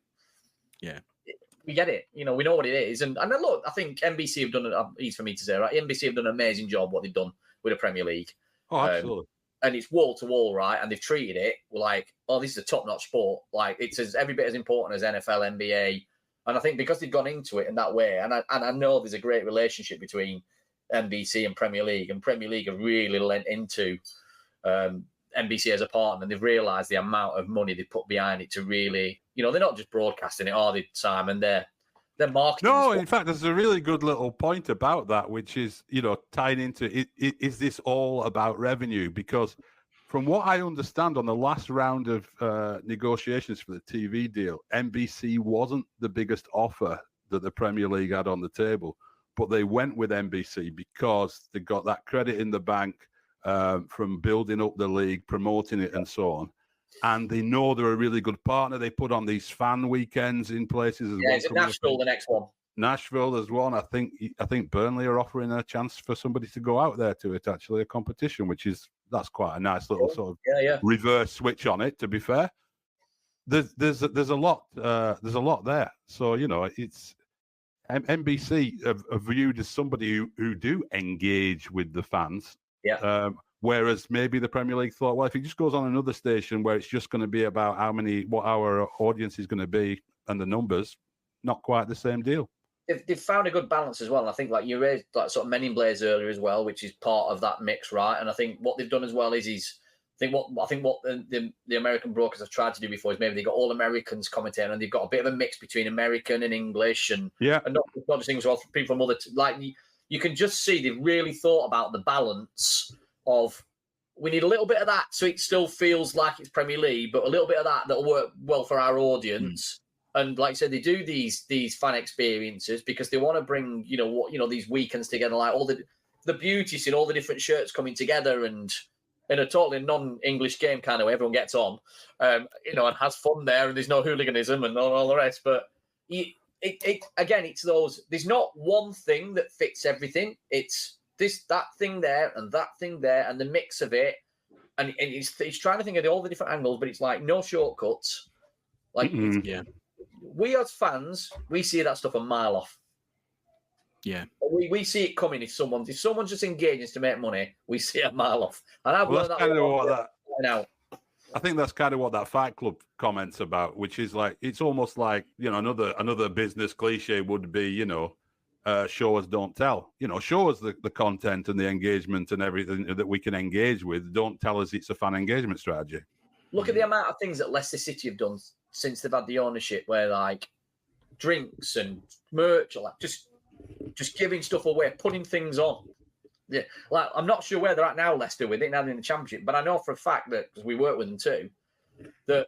we get it. We know what it is. And then look, I think NBC have done easy for me to say, right? NBC have done an amazing job what they've done with the Premier League. Oh, absolutely. And it's wall to wall, right? And they've treated it like, oh, this is a top-notch sport. Like, it's every bit as important as NFL, NBA. And I think because they've gone into it in that way, and I know there's a great relationship between NBC and Premier League have really lent into NBC as a partner, and they've realised the amount of money they put behind it to really, they're not just broadcasting it, are they, Simon? They're marketing. No, in fact, there's a really good little point about that, which is, tying into is this all about revenue? Because from what I understand, on the last round of negotiations for the TV deal, NBC wasn't the biggest offer that the Premier League had on the table, but they went with NBC because they got that credit in the bank from building up the league, promoting it, and so on. And they know they're a really good partner. They put on these fan weekends in places as well. Is it Nashville, the next one? Nashville, there's one. I think Burnley are offering a chance for somebody to go out there to it, actually, a competition, that's quite a nice little sort of reverse switch on it, to be fair. There's a lot there. So, it's NBC are viewed as somebody who do engage with the fans. Yeah. Whereas maybe the Premier League thought, well, if it just goes on another station where it's just going to be about what our audience is going to be and the numbers, not quite the same deal. They've found a good balance as well. And I think, like you raised, like sort of Men in Blaze earlier as well, which is part of that mix, right? And I think what they've done as well is what the American brokers have tried to do before is maybe they got all Americans commentating, and they've got a bit of a mix between American and English, and not just English, well, people from other you can just see they've really thought about the balance of, we need a little bit of that so it still feels like it's Premier League, but a little bit of that'll work well for our audience. And like I said, they do these fan experiences because they want to bring these weekends together, like all the beauties in all the different shirts coming together, and in a totally non-English game kind of way, everyone gets on, and has fun there, and there's no hooliganism and all the rest. But it's those. There's not one thing that fits everything. It's that thing there, and that thing there, and the mix of it. And he's trying to think of all the different angles, but it's like no shortcuts. Like, we as fans, we see that stuff a mile off. Yeah, we see it coming. If someone's just engaging to make money, we see it a mile off. And I've learned that. I think that's kind of what that Fight Club comments about, which is like, it's almost like, another business cliche would be, show us, don't tell. Show us the content and the engagement and everything that we can engage with. Don't tell us it's a fan engagement strategy. Look at the amount of things that Leicester City have done since they've had the ownership, where like drinks and merch, or like just giving stuff away, putting things on. Yeah, like I'm not sure where they're at now, Leicester, with it now in the Championship, but I know for a fact that, because we work with them too, that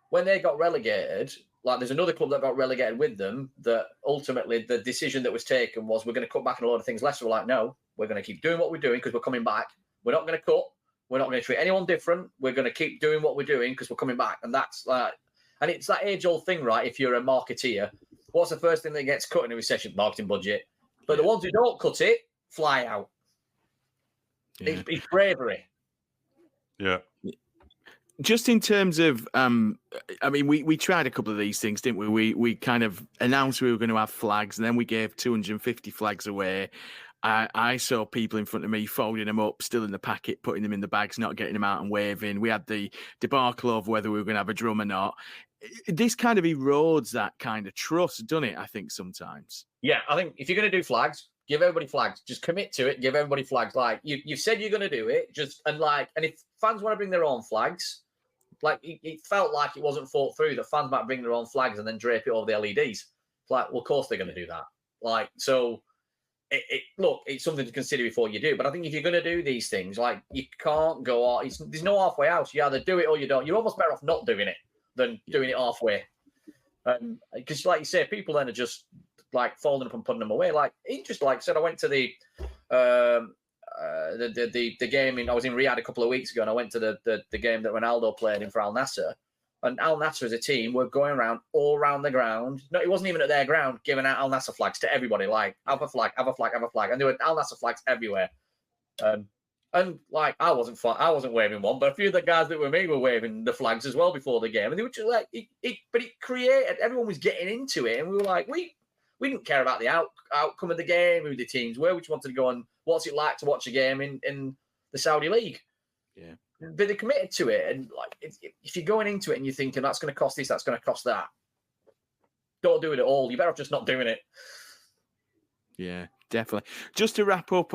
when they got relegated, like there's another club that got relegated with them, that ultimately the decision that was taken was, we're going to cut back on a lot of things. Leicester were like, no, we're going to keep doing what we're doing because we're coming back. We're not going to cut. We're not going to treat anyone different. We're going to keep doing what we're doing because we're coming back. And that's like, and it's that age-old thing, right? If you're a marketeer, what's the first thing that gets cut in a recession? Marketing budget. But the ones who don't cut it, fly out. Yeah. It's bravery. Yeah. Just in terms of, we tried a couple of these things, didn't we? We kind of announced we were going to have flags, and then we gave 250 flags away. I saw people in front of me folding them up, still in the packet, putting them in the bags, not getting them out and waving. We had the debacle of whether we were going to have a drum or not. This kind of erodes that kind of trust, doesn't it? I think sometimes. Yeah, I think if you're going to do flags, give everybody flags. Just commit to it. Give everybody flags. Like you've said you're going to do it. And if fans want to bring their own flags, like it felt like it wasn't thought through that fans might bring their own flags and then drape it over the LEDs. It's like, well, of course they're going to do that. Like, so look, it's something to consider before you do. But I think if you're going to do these things, like you can't go out. There's no halfway house. You either do it or you don't. You're almost better off not doing it than doing it halfway. Because, like you say, people then are just like folding up and putting them away. Like, just like I said, I went to the game. I was in Riyadh a couple of weeks ago, and I went to the game that Ronaldo played in for Al Nassr. And Al Nassr as a team were going around all around the ground. No, it wasn't even at their ground, giving out Al Nassr flags to everybody. Like, have a flag, have a flag, have a flag. And there were Al Nassr flags everywhere. And like, I wasn't waving one, but a few of the guys that were me were waving the flags as well before the game. And they were just like, but it created, everyone was getting into it. And we were like, we didn't care about the outcome of the game, who the teams were. We just wanted to go and what's it like to watch a game in the Saudi League. Yeah. But they're committed to it. And like, if you're going into it and you're thinking that's going to cost this, that's going to cost that, don't do it at all. You're better off just not doing it. Yeah. Definitely. Just to wrap up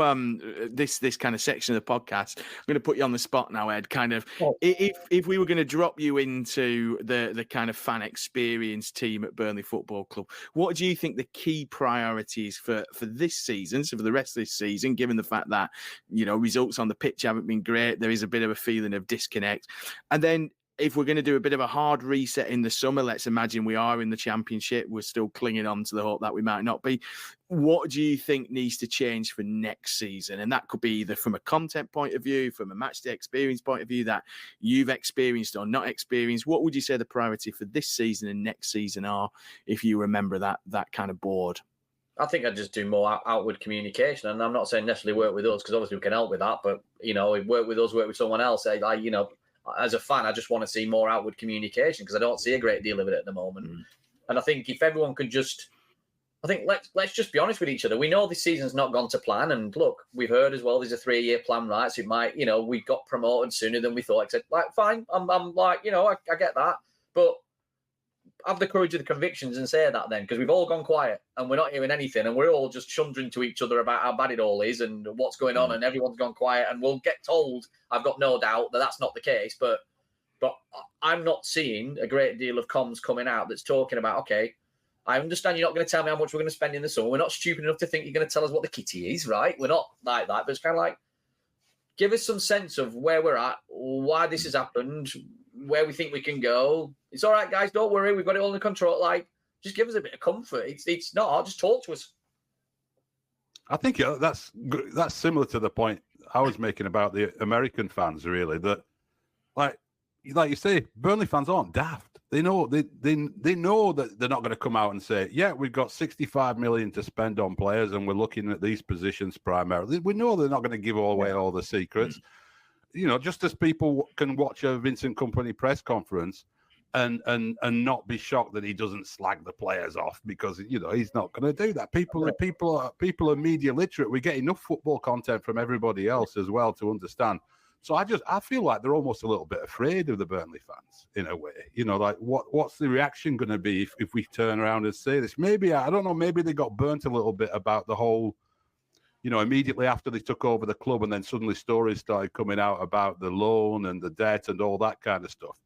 this kind of section of the podcast, I'm going to put you on the spot now, Ed. Kind of, if we were going to drop you into the kind of fan experience team at Burnley Football Club, what do you think the key priorities for this season, so for the rest of this season, given the fact that, results on the pitch haven't been great, there is a bit of a feeling of disconnect, and then if we're going to do a bit of a hard reset in the summer, let's imagine we are in the Championship, we're still clinging on to the hope that we might not be. What do you think needs to change for next season? And that could be either from a content point of view, from a matchday experience point of view that you've experienced or not experienced. What would you say the priority for this season and next season are, if you remember that kind of board? I think I'd just do more outward communication. And I'm not saying necessarily work with us, because obviously we can help with that. But, work with us, work with someone else. As a fan, I just want to see more outward communication, because I don't see a great deal of it at the moment. And I think if everyone could let's just be honest with each other. We know this season's not gone to plan. And look, we've heard as well, there's a 3-year plan, right? So it might, we got promoted sooner than we thought. Except, fine. I'm like, I get that. But have the courage of the convictions and say that then, because we've all gone quiet and we're not hearing anything, and we're all just chundering to each other about how bad it all is and what's going on, and everyone's gone quiet, and we'll get told, I've got no doubt, that that's not the case, but I'm not seeing a great deal of comms coming out that's talking about, okay, I understand you're not going to tell me how much we're going to spend in the summer. We're not stupid enough to think you're going to tell us what the kitty is, right? We're not like that, but it's kind of like, give us some sense of where we're at, why this has happened, where we think we can go. It's all right, guys. Don't worry. We've got it all under control. Just give us a bit of comfort. It's not hard. Just talk to us. I think that's similar to the point I was making about the American fans, really. That, like you say, Burnley fans aren't daft. They know they know that they're not going to come out and say, yeah, we've got 65 million to spend on players and we're looking at these positions primarily. We know they're not going to give away all the secrets. Just as people can watch a Vincent Kompany press conference and not be shocked that he doesn't slag the players off, because he's not going to do that. People are media literate. We get enough football content from everybody else as well to understand. So I feel like they're almost a little bit afraid of the Burnley fans in a way. What's the reaction going to be if we turn around and say this? Maybe, I don't know, maybe they got burnt a little bit about the whole, immediately after they took over the club, and then suddenly stories started coming out about the loan and the debt and all that kind of stuff.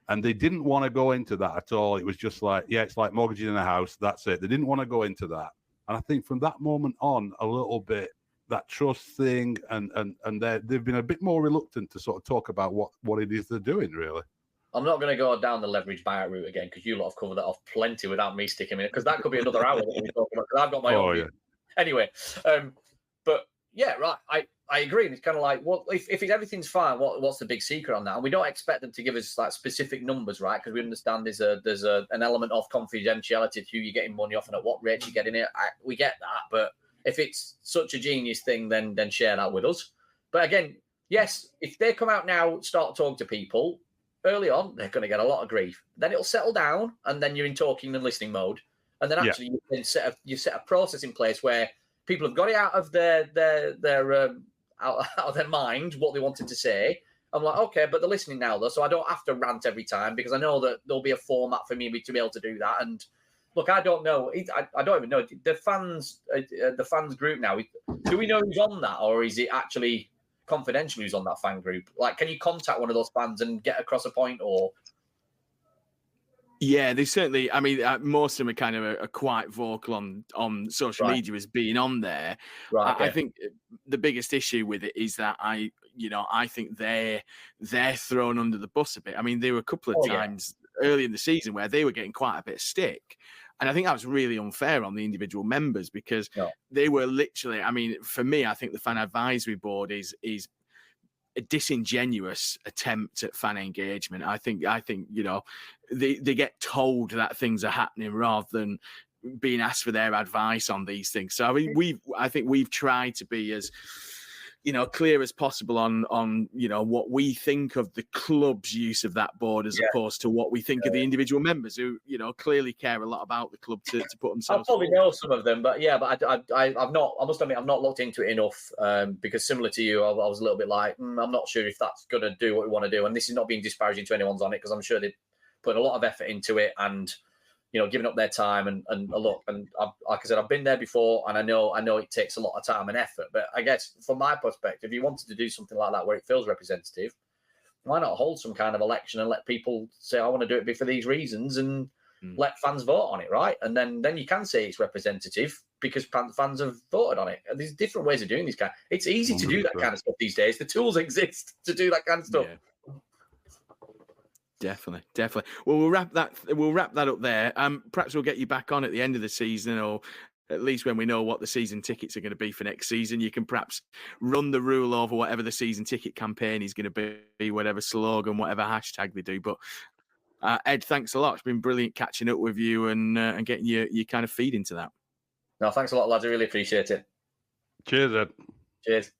And they didn't want to go into that at all. It was just like, yeah, it's like mortgaging a house. That's it. They didn't want to go into that. And I think from that moment on, a little bit, that trust thing, and they've been a bit more reluctant to sort of talk about what it is they're doing, really. I'm not going to go down the leverage buyout route again, because you lot have covered that off plenty without me sticking in it, because that could be another hour that we're talking about, because I've got my own. Yeah. Anyway, but yeah, right. I agree. And it's kind of like, well, if everything's fine, what's the big secret on that? And we don't expect them to give us like specific numbers, right? Because we understand there's an element of confidentiality to who you're getting money off and at what rate you're getting it. We get that, but if it's such a genius thing, then share that with us. But again, yes, if they come out now, start talking to people early on, they're going to get a lot of grief. Then it'll settle down, and then you're in talking and listening mode. And then actually you set a process in place where people have got it out of their out of their mind what they wanted to say. I'm like, okay, but they're listening now though, so I don't have to rant every time, because I know that there'll be a format for me to be able to do that. And look, I don't know. I don't even know the fans group now. Do we know who's on that, or is it actually confidential who's on that fan group? Like, can you contact one of those fans and get across a point, or? Yeah, they certainly. I mean, most of them are kind of are quite vocal on social media as being on there. Right. Okay. I think the biggest issue with it is that I think they're thrown under the bus a bit. I mean, there were a couple of times early in the season where they were getting quite a bit of stick. And I think that was really unfair on the individual members, because they were literally, I mean, for me, I think the fan advisory board is a disingenuous attempt at fan engagement. I think they get told that things are happening rather than being asked for their advice on these things. So I mean, I think we've tried to be as clear as possible on what we think of the club's use of that board, as opposed to what we think of the individual members who clearly care a lot about the club to put themselves. I probably know some of them, but I've not. I must admit, I've not looked into it enough, because similar to you, I was a little bit like, I'm not sure if that's going to do what we want to do. And this is not being disparaging to anyone's on it, because I'm sure they put a lot of effort into it, and giving up their time and a look. And like I said, I've been there before, and I know it takes a lot of time and effort. But I guess from my perspective, if you wanted to do something like that where it feels representative, why not hold some kind of election and let people say, I want to do it for these reasons, and let fans vote on it, right? And then you can say it's representative because fans have voted on it. And there's different ways of doing this It's easy to do that kind of stuff these days. The tools exist to do that kind of stuff. Yeah. Definitely. Well, we'll wrap that up there. Perhaps we'll get you back on at the end of the season, or at least when we know what the season tickets are going to be for next season. You can perhaps run the rule over whatever the season ticket campaign is going to be, whatever slogan, whatever hashtag they do. But Ed, thanks a lot. It's been brilliant catching up with you and getting your kind of feed into that. No, thanks a lot, lads. I really appreciate it. Cheers, Ed. Cheers.